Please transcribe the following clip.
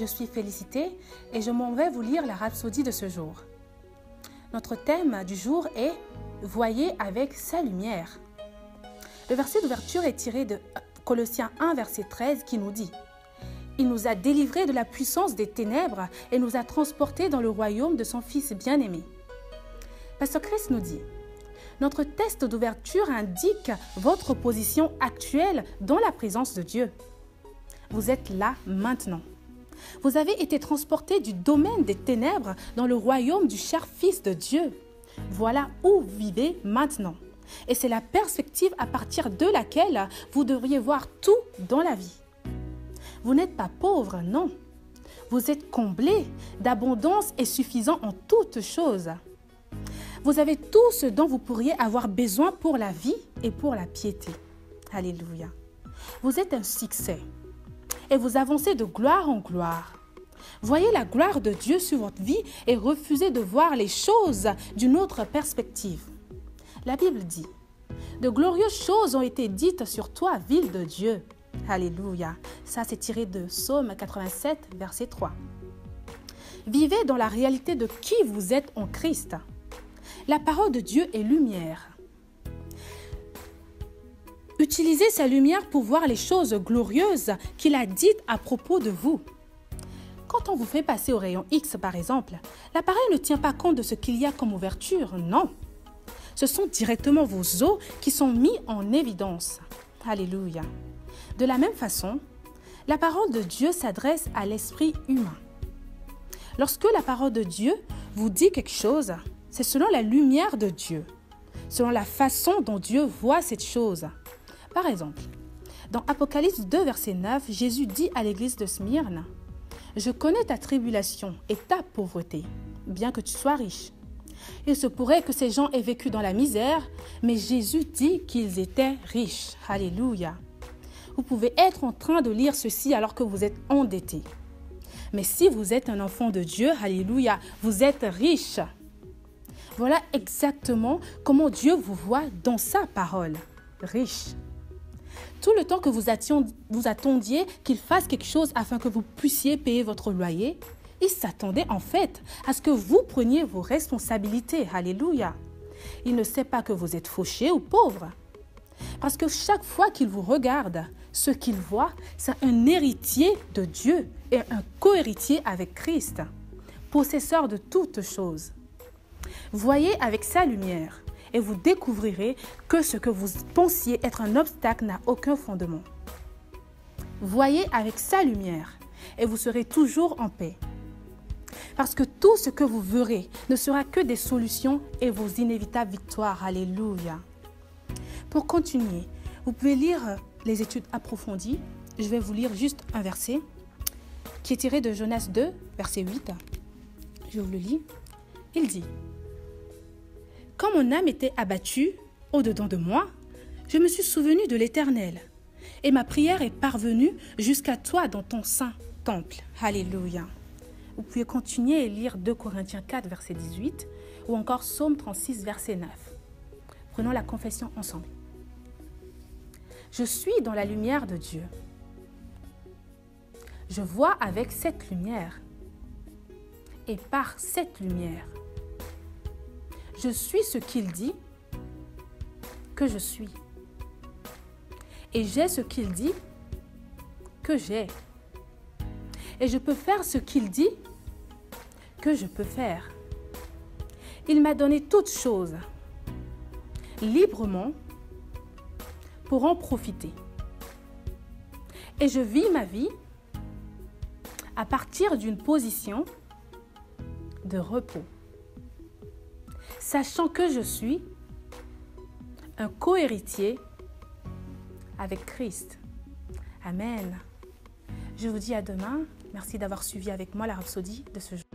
suis Félicité et je m'en vais vous lire la rhapsodie de ce jour. Notre thème du jour est « Voyez avec sa lumière ». Le verset d'ouverture est tiré de Colossiens 1, verset 13 qui nous dit « Il nous a délivrés de la puissance des ténèbres et nous a transportés dans le royaume de son Fils bien-aimé. » Pasteur Chris nous dit « Notre texte d'ouverture indique votre position actuelle dans la présence de Dieu. Vous êtes là maintenant. Vous avez été transportés du domaine des ténèbres dans le royaume du cher Fils de Dieu. Voilà où vous vivez maintenant. Et c'est la perspective à partir de laquelle vous devriez voir tout dans la vie. Vous n'êtes pas pauvre, non. Vous êtes comblé d'abondance et suffisant en toutes choses. Vous avez tout ce dont vous pourriez avoir besoin pour la vie et pour la piété. Alléluia. Vous êtes un succès et vous avancez de gloire en gloire. Voyez la gloire de Dieu sur votre vie et refusez de voir les choses d'une autre perspective. La Bible dit « De glorieuses choses ont été dites sur toi, ville de Dieu. » Alléluia. Ça, c'est tiré de Psaume 87, verset 3. Vivez dans la réalité de qui vous êtes en Christ. La parole de Dieu est lumière. Utilisez sa lumière pour voir les choses glorieuses qu'il a dites à propos de vous. Quand on vous fait passer au rayon X, par exemple, l'appareil ne tient pas compte de ce qu'il y a comme ouverture, non. Ce sont directement vos os qui sont mis en évidence. Alléluia. De la même façon, la parole de Dieu s'adresse à l'esprit humain. Lorsque la parole de Dieu vous dit quelque chose, c'est selon la lumière de Dieu, selon la façon dont Dieu voit cette chose. Par exemple, dans Apocalypse 2, verset 9, Jésus dit à l'église de Smyrne « Je connais ta tribulation et ta pauvreté, bien que tu sois riche. » Il se pourrait que ces gens aient vécu dans la misère, mais Jésus dit qu'ils étaient riches. Alléluia. Vous pouvez être en train de lire ceci alors que vous êtes endetté. Mais si vous êtes un enfant de Dieu, alléluia, vous êtes riche. Voilà exactement comment Dieu vous voit dans sa parole, riche. Tout le temps que vous attendiez qu'il fasse quelque chose afin que vous puissiez payer votre loyer, il s'attendait en fait à ce que vous preniez vos responsabilités. Alléluia. Il ne sait pas que vous êtes fauché ou pauvre. Parce que chaque fois qu'il vous regarde, ce qu'il voit, c'est un héritier de Dieu et un co-héritier avec Christ, possesseur de toutes choses. Voyez avec sa lumière et vous découvrirez que ce que vous pensiez être un obstacle n'a aucun fondement. Voyez avec sa lumière et vous serez toujours en paix. Parce que tout ce que vous verrez ne sera que des solutions et vos inévitables victoires. Alléluia. Pour continuer, vous pouvez lire les études approfondies. Je vais vous lire juste un verset qui est tiré de Jonas 2, verset 8. Je vous le lis. Il dit « Quand mon âme était abattue au-dedans de moi, je me suis souvenu de l'Éternel, et ma prière est parvenue jusqu'à toi dans ton saint temple. » Alléluia. Vous pouvez continuer et lire 2 Corinthiens 4, verset 18, ou encore Psaume 36, verset 9. Prenons la confession ensemble. Je suis dans la lumière de Dieu. Je vois avec cette lumière. Et par cette lumière, je suis ce qu'il dit que je suis. Et j'ai ce qu'il dit que j'ai. Et je peux faire ce qu'il dit que je peux faire. Il m'a donné toutes choses librement pour en profiter. Et je vis ma vie à partir d'une position de repos, sachant que je suis un co-héritier avec Christ. Amen. Je vous dis à demain. Merci d'avoir suivi avec moi la rhapsodie de ce jour.